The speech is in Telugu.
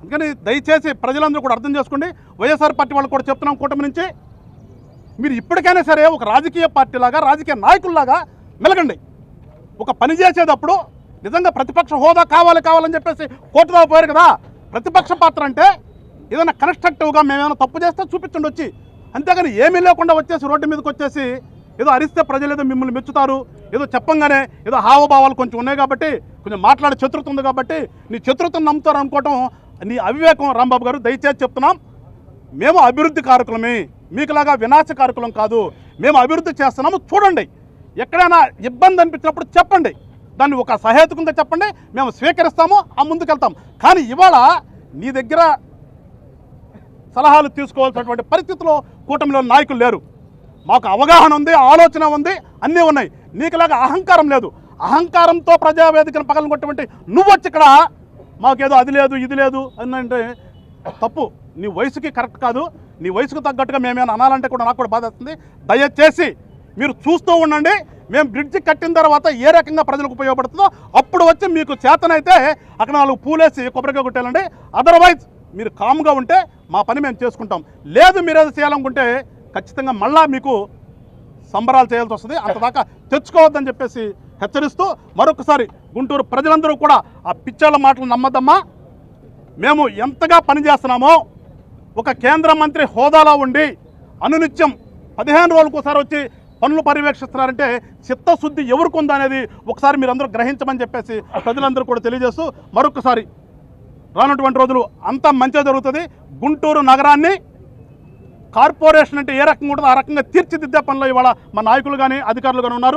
అందుకని దయచేసి ప్రజలందరూ కూడా అర్థం చేసుకోండి. వైఎస్ఆర్ పార్టీ వాళ్ళు కూడా చెప్తున్నాం, కూటమి నుంచి మీరు ఇప్పటికైనా సరే ఒక రాజకీయ పార్టీలాగా, రాజకీయ నాయకుల్లాగా మెలగండి. ఒక పని చేసేటప్పుడు నిజంగా ప్రతిపక్ష హోదా కావాలని చెప్పేసి కోర్టు దాకా పోయారు కదా. ప్రతిపక్ష పాత్ర అంటే ఏదైనా కన్స్ట్రక్టివ్గా మేమేమైనా తప్పు చేస్తే చూపించండి వచ్చి, అంతేగాని ఏమీ లేకుండా వచ్చేసి రోడ్డు మీదకి వచ్చేసి ఏదో అరిస్తే ప్రజలు ఏదో మిమ్మల్ని మెచ్చుతారు, ఏదో చెప్పంగానే ఏదో హావభావాలు కొంచెం ఉన్నాయి కాబట్టి, కొంచెం మాట్లాడే చతురత ఉంది కాబట్టి నీ చతురతను నమ్ముతారు అనుకోవటం నీ అవివేకం. రాంబాబు గారు దయచేసి చెప్తున్నాం, మేము అభివృద్ధి కారకులమే, మీకులాగా వినాశకారకులం కాదు. మేము అభివృద్ధి చేస్తున్నాము, చూడండి. ఎక్కడైనా ఇబ్బంది అనిపించినప్పుడు చెప్పండి, దాన్ని ఒక సహేతుకంగా చెప్పండి, మేము స్వీకరిస్తాము, ఆ ముందుకెళ్తాం. కానీ ఇవాళ నీ దగ్గర సలహాలు తీసుకోవాల్సినటువంటి పరిస్థితిలో కూటమిలో నాయకులు లేరు. మాకు అవగాహన ఉంది, ఆలోచన ఉంది, అన్నీ ఉన్నాయి. నీకులాగా అహంకారం లేదు. అహంకారంతో ప్రజావేదికను పగలగొట్టేటువంటి నువ్వు వచ్చి ఇక్కడ మాకేదో అది లేదు ఇది లేదు అని అంటే తప్పు. నీ వయసుకి కరెక్ట్ కాదు. నీ వయసుకు తగ్గట్టుగా మేమేమైనా అనాలంటే కూడా నాకు కూడా బాధ వస్తుంది. దయచేసి మీరు చూస్తూ ఉండండి. మేము బ్రిడ్జి కట్టిన తర్వాత ఏ రకంగా ప్రజలకు ఉపయోగపడుతుందో అప్పుడు వచ్చి మీకు చేతనైతే అక్కడ 4 పూలేసి కొబ్బరికాయ కొట్టేయాలండి. అదర్వైజ్ మీరు కామ్గా ఉంటే మా పని మేము చేసుకుంటాం. లేదు మీరేదో చేయాలనుకుంటే ఖచ్చితంగా మళ్ళా మీకు సంబరాలు చేయాల్సి వస్తుంది. అంతదాకా తెచ్చుకోవద్దని చెప్పేసి హెచ్చరిస్తూ మరొకసారి గుంటూరు ప్రజలందరూ కూడా ఆ పిచ్చాళ్ళ మాటలు నమ్మద్దమ్మా. మేము ఎంతగా పనిచేస్తున్నామో ఒక కేంద్ర మంత్రి హోదాలో ఉండి అనునిత్యం 15 రోజులకు ఒకసారి వచ్చి పనులు పర్యవేక్షిస్తున్నారంటే చిత్తశుద్ధి ఎవరికి ఉందా అనేది ఒకసారి మీరందరూ గ్రహించమని చెప్పేసి ప్రజలందరూ కూడా తెలియజేస్తూ మరొకసారి రానటువంటి రోజులు అంతా మంచిగా జరుగుతుంది. గుంటూరు నగరాన్ని కార్పొరేషన్ అంటే ఏ రకంగా ఉంటుందో ఆ రకంగా తీర్చిదిద్దే పనిలో ఇవాళ మా నాయకులు కానీ అధికారులు కానీ ఉన్నారు.